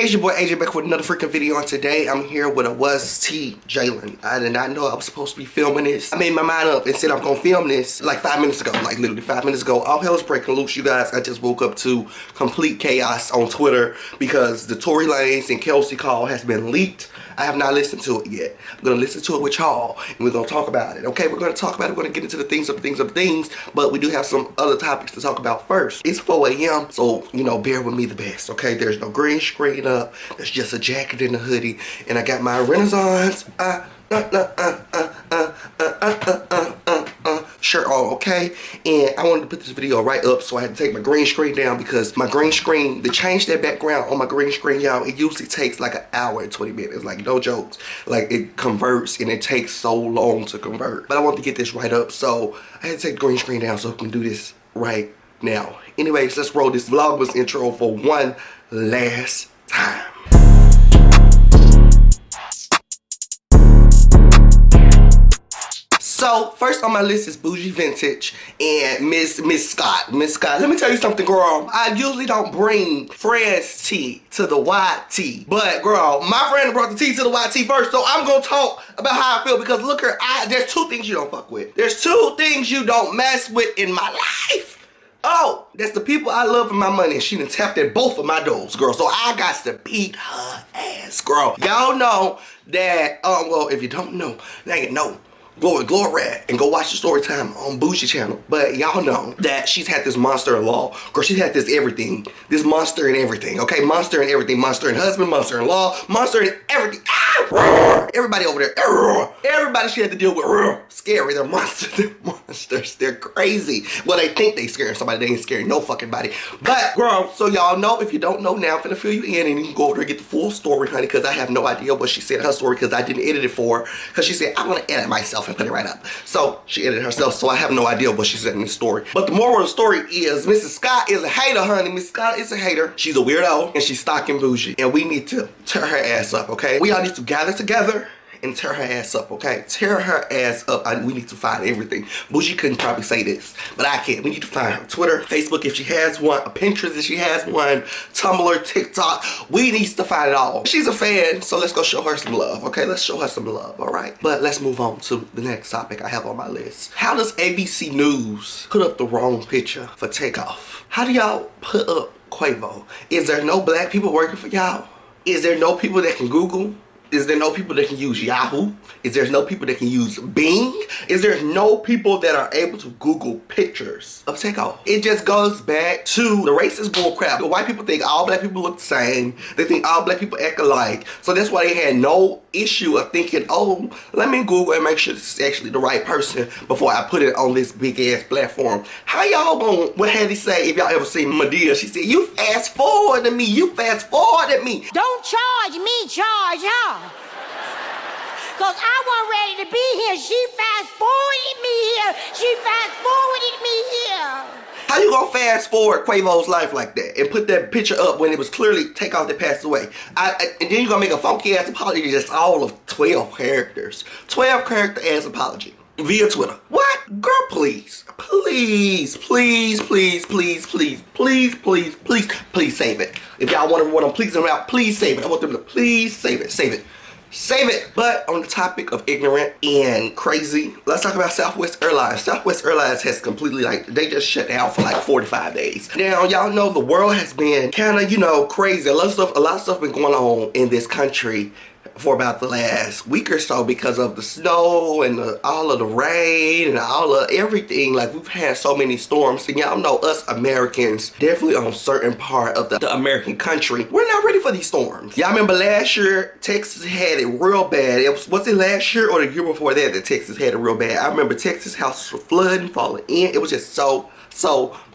It's your boy AJ back with another freaking video, and today I'm here with a Jalen. I did not know I was supposed to be filming this. I made my mind up and said I'm gonna film this like 5 minutes ago, like literally 5 minutes ago. All hell's breaking loose, you guys. I just woke up to complete chaos on Twitter because the Tory Lanez and Kelsey call has been leaked. I have not listened to it yet. I'm gonna listen to it with y'all and we're gonna talk about it. Okay, we're gonna talk about it. We're gonna get into the things, but we do have some other topics to talk about first. It's 4 a.m. so you know, bear with me the best. Okay, there's no green screen up. There's just a jacket and a hoodie, and I got my Renaissance shirt on, okay? And I wanted to put this video right up, so I had to take my green screen down because my green screen, to change that background on my green screen, y'all, it usually takes like an hour and 20 minutes, like no jokes. Like it converts and it takes so long to convert. But I wanted to get this right up, so I had to take the green screen down so I can do this right now. Anyways, let's roll this Vlogmas intro for one last time. So first on my list is Bougie Vintage and Miss Scott. Miss Scott, let me tell you something, girl. I usually don't bring friends tea to the YT, but girl, my friend brought the tea to the YT first, so I'm gonna talk about how I feel because look here, there's two things you don't fuck with. There's two things you don't mess with in my life. Oh, that's the people I love and my money, and she done tapped at both of my doors, girl. So I got to beat her ass, girl. Y'all know that, well, if you don't know, now you know. Go with Glory and go watch the story time on Bougie channel. But y'all know that she's had this monster-in-law. Girl, she's had this everything. This monster and everything, okay? Monster and everything. Monster and husband, monster-in-law, monster and everything. Ah! Everybody over there. Everybody she had to deal with. Scary. They're monsters. They're monsters. They're crazy. Well, they think they scaring somebody. They ain't scaring no fucking body. But, girl, so y'all know, if you don't know now, I'm finna fill you in and you can go over there and get the full story, honey, because I have no idea what she said in her story because I didn't edit it for her. Because she said, I want to edit myself and put it right up. So she edited herself, so I have no idea what she said in the story. But the moral of the story is Mrs. Scott is a hater, honey. Mrs. Scott is a hater. She's a weirdo and she's stalking Bougie. And we need to tear her ass up, okay? We all need to gather together and tear her ass up, okay? Tear her ass up. We need to find everything. Bougie couldn't probably say this, but I can. We need to find her Twitter, Facebook if she has one, Pinterest if she has one, Tumblr, TikTok. We need to find it all. She's a fan, so let's go show her some love, okay? Let's show her some love, all right? But let's move on to the next topic I have on my list. How does ABC News put up the wrong picture for Takeoff? How do y'all put up Quavo? Is there no black people working for y'all? Is there no people that can Google? Is there no people that can use Yahoo? Is there no people that can use Bing? Is there no people that are able to Google pictures of Takeoff? It just goes back to the racist bullcrap. The white people think all black people look the same. They think all black people act alike. So that's why they had no issue of thinking, oh, let me Google and make sure this is actually the right person before I put it on this big ass platform. How y'all gonna, what had he say, if y'all ever seen Madea, she said, you fast forwarded me, you fast forwarded me. Don't charge me, charge her. Cause I wasn't ready to be here. She fast forwarded me here. She fast forwarded me here. How you gonna fast forward Quavo's life like that and put that picture up when it was clearly Takeoff that passed away? And then you gonna make a funky ass apology, just all of 12 characters. 12 character ass apology via Twitter. What? Girl, please. Please, please, please, please, please, please, please, please, please save it. If y'all want them pleasing them out, please save it. I want them to please save it. Save it. Save it. But on the topic of ignorant and crazy, let's talk about Southwest Airlines. Southwest Airlines has completely, like, they just shut down for like 45 days. Now, y'all know the world has been kind of, you know, crazy. A lot of stuff been going on in this country for about the last week or so because of the snow and all of the rain and all of everything. Like, we've had so many storms, and y'all know us Americans, definitely on a certain part of the American country, we're not ready for these storms. Y'all remember last year Texas had it real bad. Was it last year or the year before that Texas had it real bad? I remember Texas houses were flooding, falling in. It was just so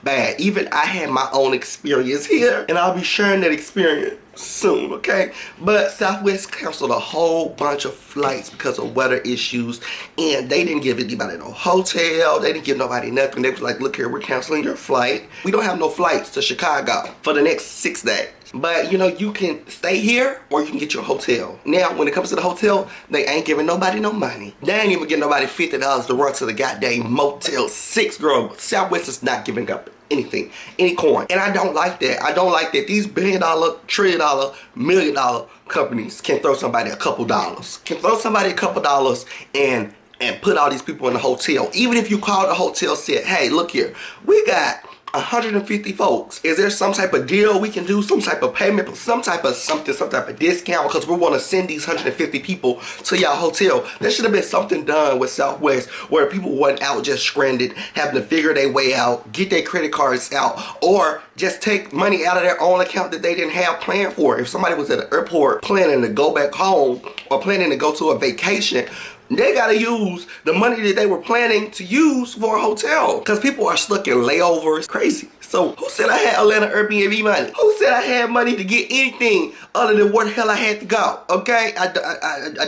bad. Even I had my own experience here, and I'll be sharing that experience soon, okay? But Southwest canceled a whole bunch of flights because of weather issues, and they didn't give anybody no hotel. They didn't give nobody nothing. They was like, look here, we're canceling your flight. We don't have no flights to Chicago for the next 6 days. But you know, you can stay here or you can get your hotel. Now, when it comes to the hotel, they ain't giving nobody no money. They ain't even giving nobody $50 to run to the goddamn Motel 6, girl. Southwest is not giving up anything, any coin. And I don't like that. I don't like that these $1 billion, $1 trillion, $1 million companies can throw somebody a couple dollars. Can throw somebody a couple dollars and put all these people in the hotel. Even if you call the hotel, said, hey, look here, we got 150 folks. Is there some type of deal we can do? Some type of payment? Some type of something, some type of discount? Because we want to send these 150 people to y'all hotel. There should have been something done with Southwest where people weren't out just stranded, having to figure their way out, get their credit cards out, or just take money out of their own account that they didn't have planned for. If somebody was at the airport planning to go back home or planning to go to a vacation, they gotta use the money that they were planning to use for a hotel, because people are stuck in layovers. Crazy. So who said I had Atlanta Airbnb money? Who said I had money to get anything other than where the hell I had to go? Okay, I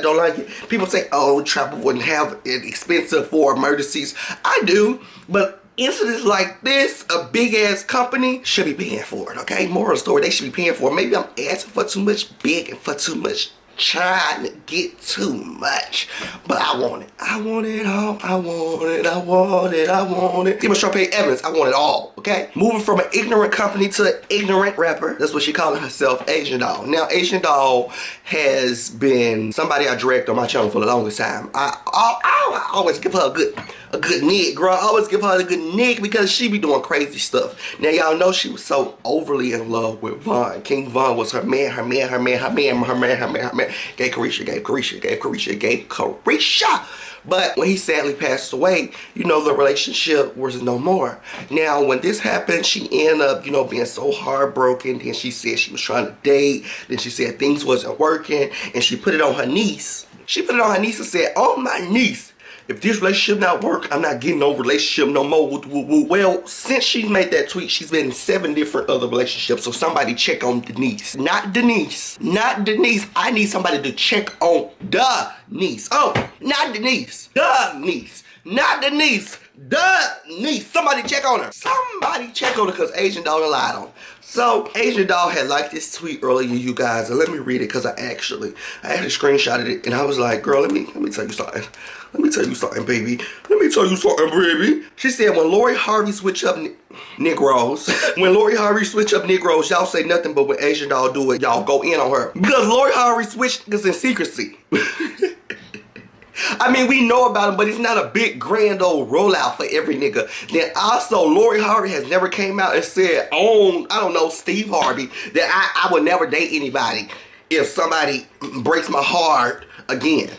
don't like it. People say, oh, travel wouldn't have it expensive for emergencies. I do, but incidents like this, a big ass company should be paying for it. Okay, moral of the story, they should be paying for it. Maybe I'm asking for too much big and for too much, trying to get too much, but I want it. I want it all. I want it. I want it. I want it. Even Sharpay Evans, I want it all. Okay, moving from an ignorant company to an ignorant rapper. That's what she calling herself, Asian Doll. Now, Asian Doll has been somebody I dragged on my channel for the longest time. I always give her a good nick, girl. I always give her a good nick because she be doing crazy stuff. Now, y'all know she was so overly in love with Von. King Von was her man. Gave Carisha. But when he sadly passed away, you know, the relationship was no more. Now, when this happened, she ended up, you know, being so heartbroken. Then she said she was trying to date. Then she said things wasn't working. And she put it on her niece. She put it on her niece and said, oh, my niece, if this relationship not work, I'm not getting no relationship no more. Well, since she made that tweet, she's been in 7 different other relationships. So somebody check on Denise. Not Denise. Not Denise. I need somebody to check on the niece. Oh, not Denise. The niece. Not Denise. The niece. Somebody check on her. Somebody check on her, because Asian Doll lied on her. So Asian Doll had liked this tweet earlier, you guys, and let me read it, because I actually screenshotted it, and I was like, girl, let me tell you something. Let me tell you something, baby. Let me tell you something, baby. She said, when Lori Harvey switch up Negroes, when Lori Harvey switch up Negroes, y'all say nothing, but when Asian Doll do it, y'all go in on her. Because Lori Harvey switched niggas in secrecy. I mean, we know about him, but it's not a big grand old rollout for every nigga. Then also, Lori Harvey has never came out and said on, I don't know, Steve Harvey, that I would never date anybody if somebody breaks my heart again.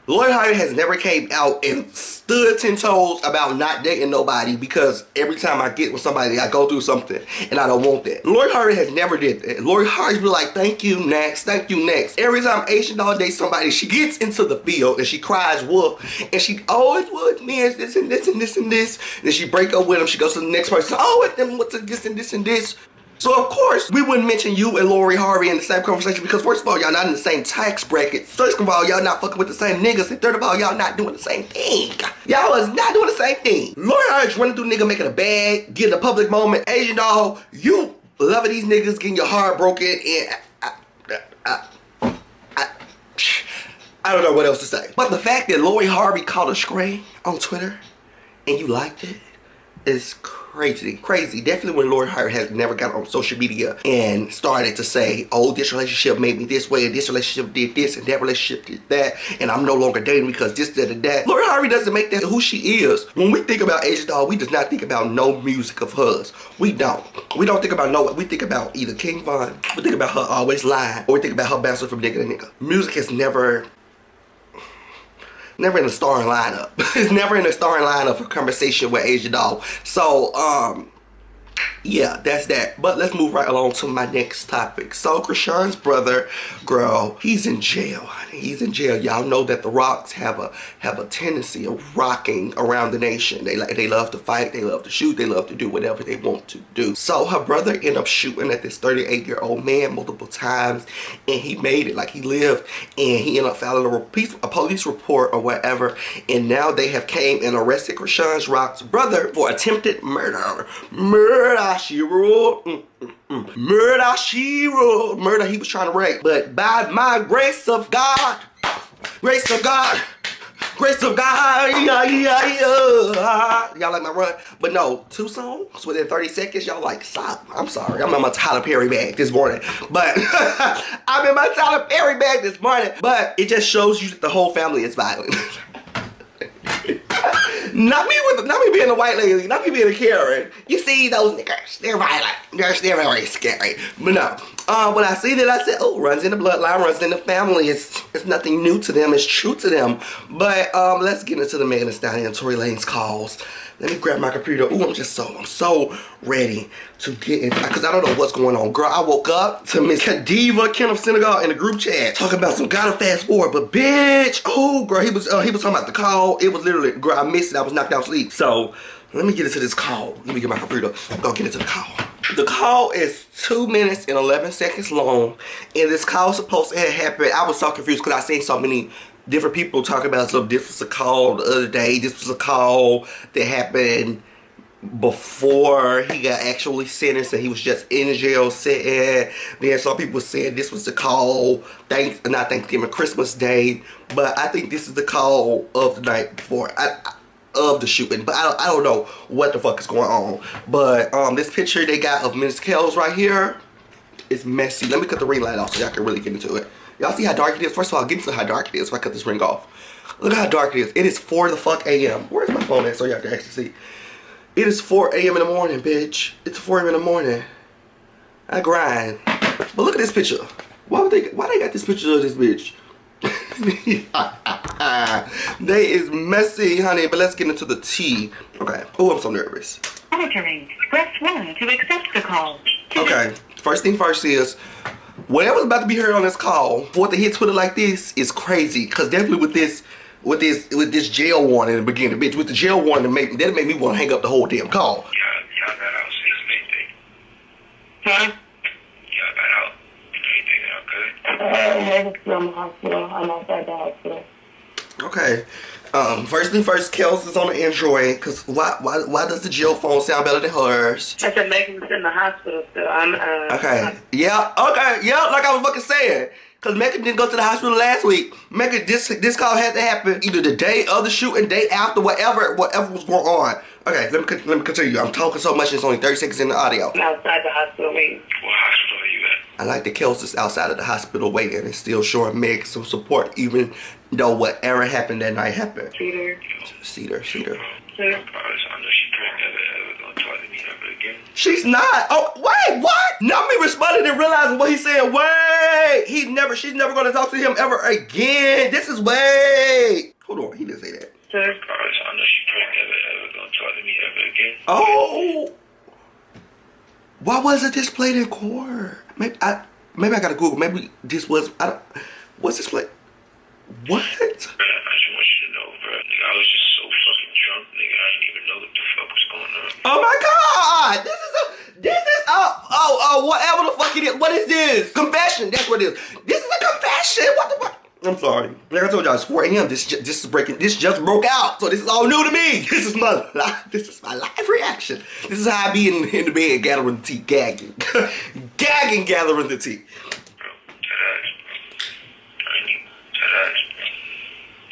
Lori Harvey has never came out and stood 10 toes about not dating nobody, because every time I get with somebody, I go through something and I don't want that. Lori Harvey has never did that. Lori Harvey be like, thank you, next, thank you, next. Every time Asian Doll dates somebody, she gets into the field and she cries wolf, and she always was me and this and this and this and this. Then she break up with him, she goes to the next person, oh, and then what's this and this and this. So of course, we wouldn't mention you and Lori Harvey in the same conversation, because first of all, y'all not in the same tax bracket. Second of all, y'all not fucking with the same niggas. And third of all, y'all not doing the same thing. Y'all is not doing the same thing. Lori Harvey's running through nigga, making a bag, getting a public moment. Asian Doll, you loving these niggas, getting your heart broken, and I don't know what else to say. But the fact that Lori Harvey called a scream on Twitter and you liked it is crazy. Definitely when Lori Harvey has never got on social media and started to say, oh, this relationship made me this way, and this relationship did this, and that relationship did that, and I'm no longer dating because this, that, and that. Lori Harvey doesn't make that who she is. When we think about Asian Doll, we does not think about no music of hers. We don't think about no, we think about either King Von, we think about her always lying, or we think about her bouncing from nigga to nigga. Music has never in the starring lineup. It's never in the starring lineup for conversation with Asian Doll. So, yeah, that's that. But let's move right along to my next topic. So, Rashawn's brother, girl, he's in jail. He's in jail. Y'all know that the Rocks have a tendency of rocking around the nation. They love to fight. They love to shoot. They love to do whatever they want to do. So, her brother ended up shooting at this 38-year-old man multiple times, and he made it. Like, he lived, and he ended up filing a police report or whatever. And now they have came and arrested Rashawn's Rock's brother for attempted murder. murder, she ruled. Murder, she ruled. Murder, he was trying to rape. But by my grace of God, grace of God, grace of God, y'all like my run? But no, 2 songs within 30 seconds, y'all like, stop. I'm sorry, I'm in my Tyler Perry bag this morning. But I'm in my Tyler Perry bag this morning. But it just shows you that the whole family is violent. Not me being a white lady, not me being a Karen. You see those niggas, they're violent. They're very scary. But no. When I see that, I said, oh, runs in the bloodline, runs in the family. It's nothing new to them, it's true to them. But let's get into the Megan Thee Stallion and Tory Lanez calls. Let me grab my computer. Ooh, I'm so ready to get into, because I don't know what's going on. Girl, I woke up to Miss Khadiva, Ken of Senegal, in the group chat talking about some gotta fast forward, but bitch, oh girl, he was talking about the call. It was literally, girl, I missed it. I was knocked out asleep. So let me get into this call. Let me get my computer. Go get into the call. The call is 2 minutes and 11 seconds long, and this call supposed to have happened. I was so confused because I seen so many different people talking about, so this was a call the other day, this was a call that happened before he got actually sentenced and he was just in jail sitting. Then some people said this was the call not Thanksgiving, Christmas Day, but I think this is the call of the night before of the shooting. But I don't know what the fuck is going on. But this picture they got of Miss Kels right here is messy. Let me cut the ring light off so y'all can really get into it. Y'all see how dark it is? First of all, get into how dark it is if I cut this ring off. Look how dark it is. It is 4 the fuck a.m. Where's my phone at so y'all can actually see? It is 4 a.m. in the morning, bitch. It's 4 a.m. in the morning. I grind. But look at this picture. Why they got this picture of this bitch? They is messy, honey. But let's get into the tea. Okay. Oh, I'm so nervous. Monitoring. Press 1 to accept the call. Okay. First thing first is, whatever's about to be heard on this call, for it to hit Twitter like this is crazy. Cause definitely with this jail warning in the beginning, bitch, with the jail warning, that made me want to hang up the whole damn call. Y'all got out since midday. Huh? Y'all got out. Anything y'all good? I'm in the hospital. I'm outside the hospital. Okay. First thing first, Kels is on the Android. Cause why does the jail phone sound better than hers? I said Megan's in the hospital still. Okay. Yeah. Okay. Yeah. Like I was fucking saying. Cause Megan didn't go to the hospital last week. Megan, this call had to happen either the day of the shooting, day after, whatever was going on. Okay, let me continue. I'm talking so much, it's only 30 seconds in the audio. I'm outside the hospital waiting. What hospital are you at? I like that Kelsey's outside of the hospital waiting and still showing Meg some support, even though whatever happened that night happened. Cedar. Cedar. I know she probably never gonna talk to me ever again. She's not. Oh, wait, what? Not me responding and realizing what he's saying. Wait, she's never gonna talk to him ever again. This is wait. Hold on, he didn't say that. Sir? I know she probably never gonna talk to me ever again. Oh. Why was it displayed in court? Maybe I gotta Google. Maybe this was, what's displayed? What? I just want you to know, bro. Nigga, I was just so fucking drunk, nigga. I didn't even know what the fuck was going on. Oh my God! Whatever the fuck it is. What is this? Confession. That's what it is. This is a confession. What the fuck? I'm sorry. Like I told y'all, it's 4 a.m. This just broke out. So this is all new to me. This is my live reaction. This is how I be in the bed gathering the tea, gagging, gathering the tea. Bro, I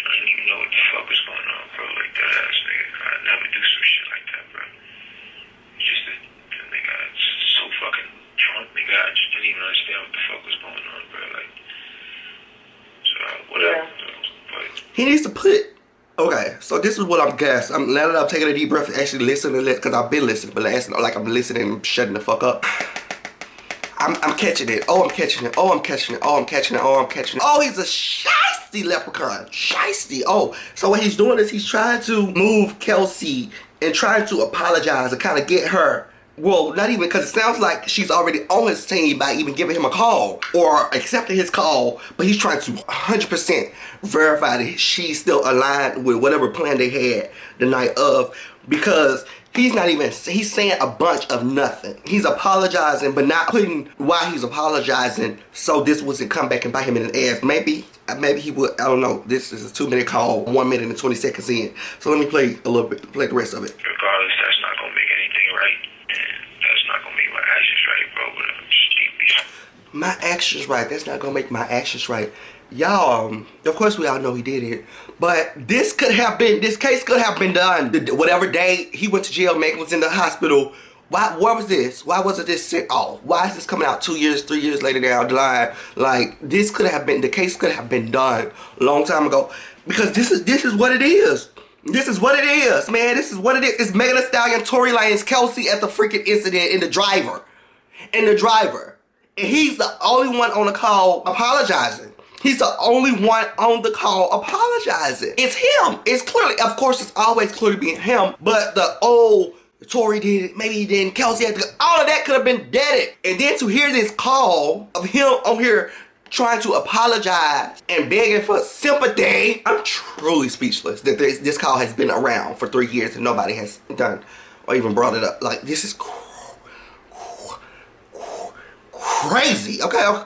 didn't even know what the fuck was going on, bro. Like that ass, nigga. I never do some shit like that, bro. Just the nigga, I was so fucking drunk, nigga. I just didn't even understand what the fuck was going on, bro. Like, so whatever. Yeah. But He needs to put. Okay, so this is what I'm guessing. Now that I'm taking a deep breath and actually listening, because I've been listening, but I'm listening and shutting the fuck up. I'm catching it. Oh, I'm catching it. Oh, I'm catching it. Oh, I'm catching it. Oh, I'm catching it. Oh, he's a shiesty leprechaun. Shiesty. Oh, so what he's doing is he's trying to move Kelsey and trying to apologize and kind of get her. Well, not even, because it sounds like she's already on his team by even giving him a call or accepting his call, but he's trying to 100% verify that she's still aligned with whatever plan they had the night of, because he's saying a bunch of nothing. He's apologizing, but not putting why he's apologizing so this wasn't come back and bite him in the ass. Maybe he would, I don't know. This is a 2-minute call, 1 minute and 20 seconds in. So let me play the rest of it. regardless, that's not gonna make anything right. And My actions right. That's not gonna make my actions right. Y'all, of course we all know he did it. But this case could have been done. Whatever day he went to jail, Megan was in the hospital. Why was this? Why wasn't this sent off? Why is this coming out 2 years, 3 years later down the line? Like, this could have been, the case could have been done a long time ago. Because this is what it is. This is what it is, man. This is what it is. It's Megan Thee Stallion, Tory Lanez, Kelsey at the freaking incident, and the driver. And he's the only one on the call apologizing. He's the only one on the call apologizing. It's him. It's clearly, of course, it's always clearly being him. But the old Tory did it, maybe he didn't, Kelsey had to, all of that could have been deaded. And then to hear this call of him on here trying to apologize and begging for sympathy, I'm truly speechless that this call has been around for 3 years and nobody has done or even brought it up. Like, this is crazy, okay?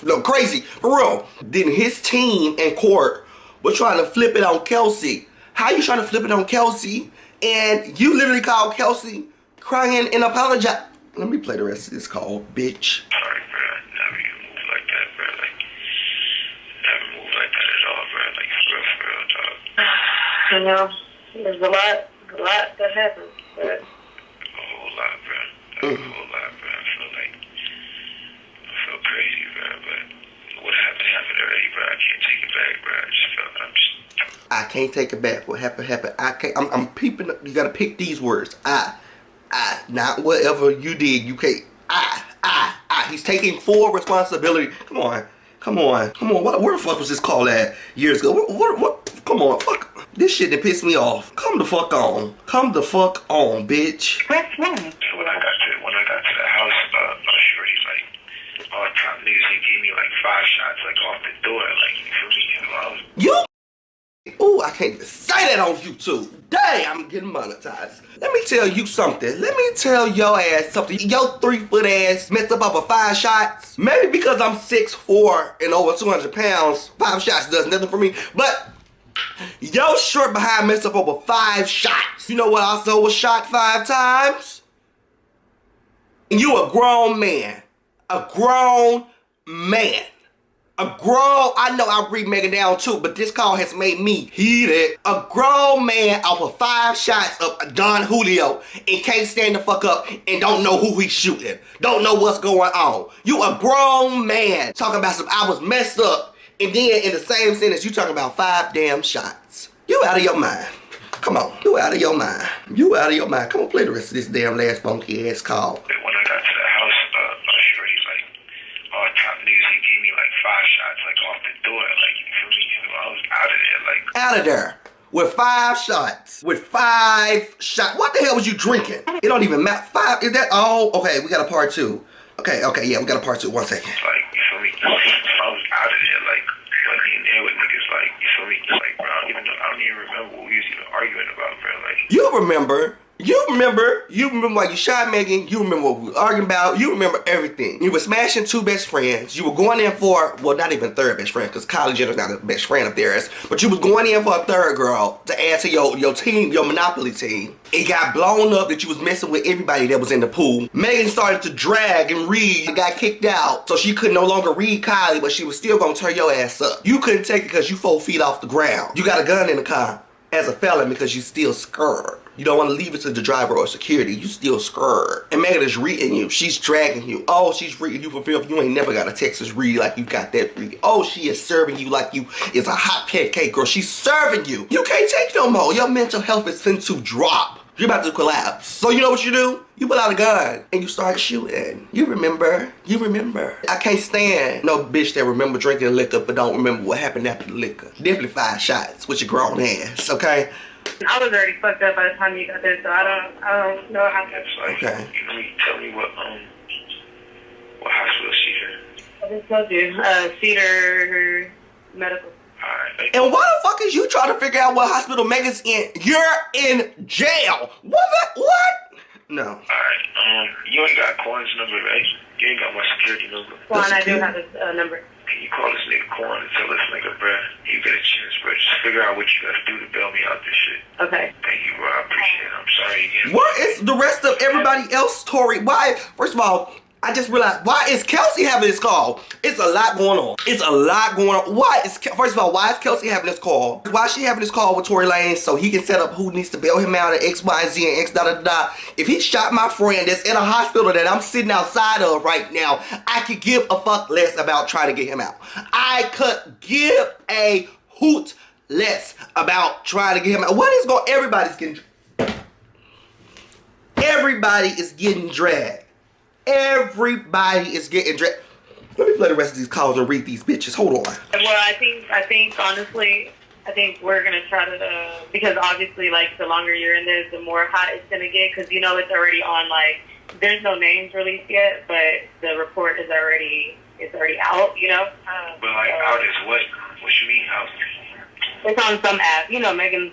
No, crazy, for real. Then his team in court was trying to flip it on Kelsey. How you trying to flip it on Kelsey? And you literally called Kelsey crying and apologize. Let me play the rest of this call, bitch. Sorry, bro. Never even move like that, bro. Like, never move like that at all, bro. Like, for real, dog. You know, there's a lot that happens, but A whole lot, bro. Like, a whole lot, bro. I feel crazy, bro. But what happened already, bro. I can't take it back, bro. I can't take it back. What happened. I can't. I'm peeping. You gotta pick these words. Not whatever you did. You can't. He's taking full responsibility. Come on. Where the fuck was this call at years ago? What? Come on. Fuck. This shit that pissed me off. Come the fuck on, bitch. that's wrong. So when I got to the house, Shorty, like, all the top niggas, he gave me like 5 shots, like, off the door, like, you feel me? You? Ooh, I can't even say that on YouTube. Dang, I'm getting monetized. Let me tell you something. Let me tell your ass something. Your 3-foot ass messed up over 5 shots. Maybe because I'm 6'4" and over 200 pounds, 5 shots does nothing for me. But your short behind messed up over 5 shots. You know what also was shot 5 times? And you a grown man. A grown man. I know I breathe Megan down too, but this call has made me heated. A grown man off of 5 shots of Don Julio and can't stand the fuck up and don't know who he's shooting. Don't know what's going on. You a grown man talking about some I was messed up, and then in the same sentence you talking about 5 damn shots. You out of your mind. Come on. You out of your mind. Come on, play the rest of this damn last funky ass call. When I got to the house, Shorty, like, all the top niggas, he gave me like 5 shots, like, off the door, like, you feel me? I was out of there, like. Out of there. With 5 shots. With 5 shots. What the hell was you drinking? It don't even matter. 5, is that all? Okay, we got a part 2. Okay, yeah, we got a part 2. 1 second. Like, you feel me? I was out of there, like in there with niggas, like, you feel me? Like, bro, I don't even remember what we was even arguing about, bro. Like, You remember why you shot Megan. You remember what we were arguing about. You remember everything. You were smashing 2 best friends. You were going in for, well, not even 3rd best friend, because Kylie Jenner's not a best friend of theirs. But you was going in for a 3rd girl to add to your team, your Monopoly team. It got blown up that you was messing with everybody that was in the pool. Megan started to drag and read and got kicked out. So she could no longer read Kylie, but she was still gonna turn your ass up. You couldn't take it because you 4 feet off the ground. You got a gun in the car as a felon because you still scared. You don't want to leave it to the driver or security. You still scared. And Megan is reading you. She's dragging you. Oh, she's reading you for film. You ain't never got a Texas read like you got that read. Oh, she is serving you like you is a hot pancake, girl. She's serving you. You can't take no more. Your mental health is fin to drop. You're about to collapse. So you know what you do? You pull out a gun and you start shooting. You remember. I can't stand no bitch that remember drinking liquor but don't remember what happened after the liquor. Definitely 5 shots with your grown ass, okay? I was already fucked up by the time you got there, so I don't know how to. it's like, Okay. Tell me what hospital she's in. I just told you, Cedar Medical. Alright. And why the fuck is you trying to figure out what hospital Megan's in? You're in jail. What? No. Alright, you ain't got Quan's number, right? You ain't got my security number. Quan, I do have his number. Can you call this nigga Quan and tell this nigga, bruh, you get a chance, bro. Just figure out what you gotta do to bail me out this shit. Okay. Thank you, bro. I appreciate it. I'm sorry again. What is the rest of everybody else, Tory? Why? First of all, I just realized, why is Kelsey having this call? It's a lot going on. It's a lot going on. First of all, why is Kelsey having this call? Why is she having this call with Tory Lanez so he can set up who needs to bail him out at X, Y, Z, and X, da, da, da. If he shot my friend that's in a hospital that I'm sitting outside of right now, I could give a fuck less about trying to get him out. I could give a hoot less about trying to get him out. Everybody is getting dragged. Everybody is getting dragged. Let me play the rest of these calls and read these bitches. Hold on. Well, I think honestly, I think we're gonna try to because obviously, like the longer you're in this, the more hot it's gonna get. Because you know it's already on. Like there's no names released yet, but the report is already out. You know. But like out is what? What you mean out? It's on some app. You know, Megan's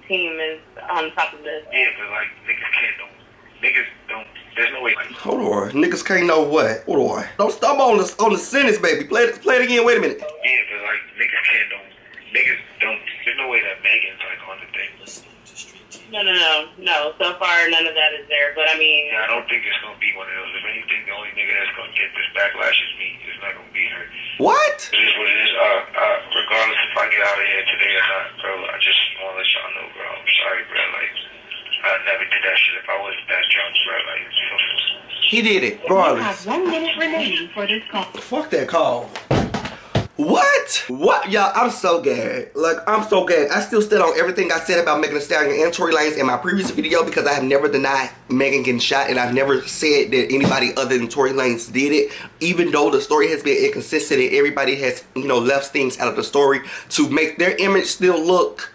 team is on top of this. Yeah, but like niggas don't. There's no way. Like, hold on. Niggas can't know what. Hold on. Don't stop on the sentence, baby. Play it again. Wait a minute. yeah, but like niggas don't. There's no way that Megan's like on the thing. No. So far, none of that is there. But I mean, yeah, I don't think it's gonna be one of those. If anything, the only nigga that's gonna get this backlash is me. It's not gonna be her. What? It is what it is. Regardless if I get out of here today or not, bro, I just wanna let y'all know, bro. I'm sorry, bro. Like, I never did that shit if I wasn't that drunk, bro. Like, he did it, regardless. You have 1 minute remaining for this call. Fuck that call. What? Y'all, I'm so gay. Like, I'm so gay. I still stand on everything I said about Megan Thee Stallion and Tory Lanez in my previous video because I have never denied Megan getting shot and I've never said that anybody other than Tory Lanez did it. Even though the story has been inconsistent and everybody has, you know, left things out of the story to make their image still look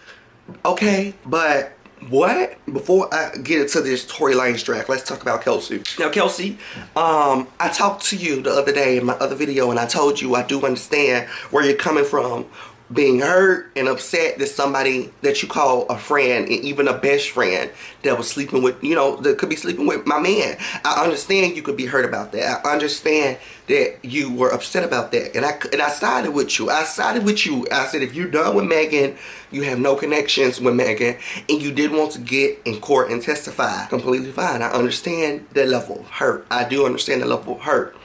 okay. But what? Before I get into this Tory Lanez track, let's talk about Kelsey. Now, Kelsey, I talked to you the other day in my other video and I told you I do understand where you're coming from, being hurt and upset that somebody that you call a friend and even a best friend that was sleeping with, you know, that could be sleeping with my man. I understand you could be hurt about that. I understand that you were upset about that. And I sided with you. I sided with you. I said, if you're done with Megan, you have no connections with Megan, and you did want to get in court and testify, completely fine. I understand that level of hurt. I do understand the level of hurt.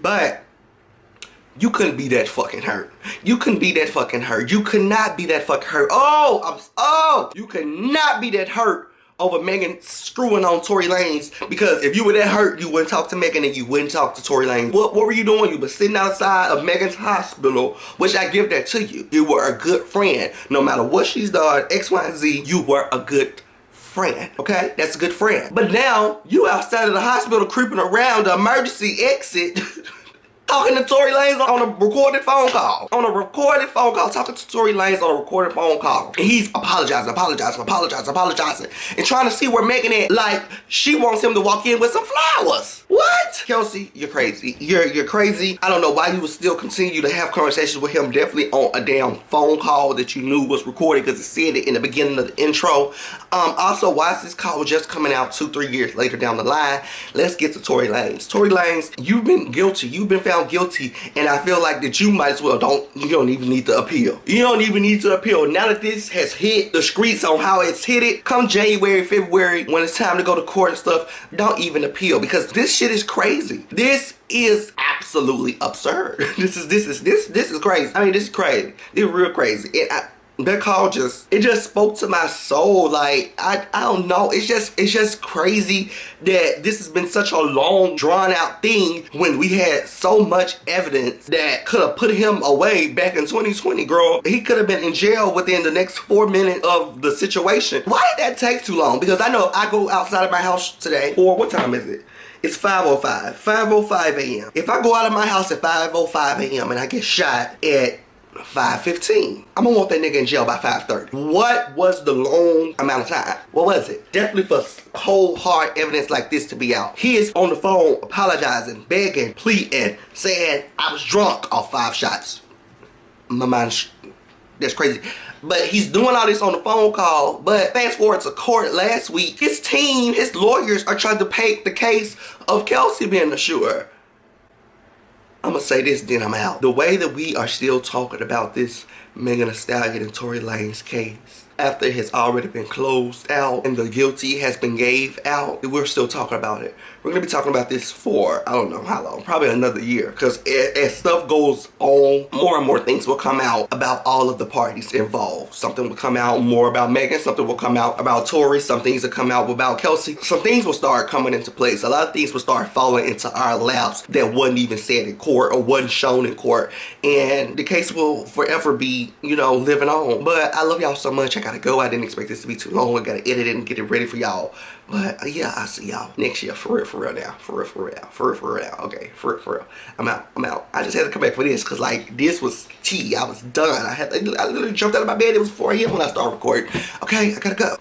But you couldn't be that fucking hurt. You couldn't be that fucking hurt. You could not be that fucking hurt. You could not be that hurt over Megan screwing on Tory Lanez, because if you were that hurt, you wouldn't talk to Megan and you wouldn't talk to Tory Lanez. What were you doing? You were sitting outside of Megan's hospital, which I give that to you. You were a good friend. No matter what she's done, X, Y, and Z, you were a good friend, okay? That's a good friend. But now, you outside of the hospital creeping around the emergency exit talking to Tory Lanez on a recorded phone call. Talking to Tory Lanez on a recorded phone call. And he's apologizing, and trying to see where Megan at, like she wants him to walk in with some flowers. What? Kelsey, you're crazy. You're crazy. I don't know why you would still continue to have conversations with him, definitely on a damn phone call that you knew was recorded because it said it in the beginning of the intro. Also, why is this call just coming out 2-3 years later down the line? Let's get to Tory Lanez. Tory Lanez, you've been guilty. You've been found guilty, and I feel like that you might as well you don't even need to appeal. You don't even need to appeal. Now that this has hit the streets on how it's hit it, come January, February, when it's time to go to court and stuff, don't even appeal, because this shit is crazy. This is absolutely absurd. This is crazy. I mean, this is crazy. It's real crazy. That call just spoke to my soul. Like, I don't know. It's just crazy that this has been such a long, drawn out thing when we had so much evidence that could have put him away back in 2020, girl. He could have been in jail within the next 4 minutes of the situation. Why did that take too long? Because I know I go outside of my house today, or what time is it? It's 5:05 a.m. If I go out of my house at 5:05 a.m. and I get shot at 5:15, I'm gonna want that nigga in jail by 5:30. What was the long amount of time? What was it? Definitely for whole hard evidence like this to be out. He is on the phone apologizing, begging, pleading, saying I was drunk off 5 shots. My mind, that's crazy. But he's doing all this on the phone call. But fast forward to court last week, his team, his lawyers are trying to paint the case of Kelsey being the shooter. I'm gonna say this, then I'm out. The way that we are still talking about this Megan Thee Stallion and Tory Lanez case. After it has already been closed out and the guilty has been gave out, we're still talking about it. We're gonna be talking about this for, I don't know how long, probably another year. Because as stuff goes on, more and more things will come out about all of the parties involved. Something will come out more about Megan, something will come out about Tory, some things will come out about Kelsey. Some things will start coming into place. A lot of things will start falling into our laps that wasn't even said in court or wasn't shown in court. And the case will forever be, you know, living on. But I love y'all so much. I gotta go. I didn't expect this to be too long. I gotta edit it and get it ready for y'all. But yeah, I'll see y'all next year. For real now. For real now. Okay, for real. I'm out. I just had to come back for this because like this was tea. I was done. I literally jumped out of my bed. It was 4 a.m. when I started recording. Okay, I gotta go.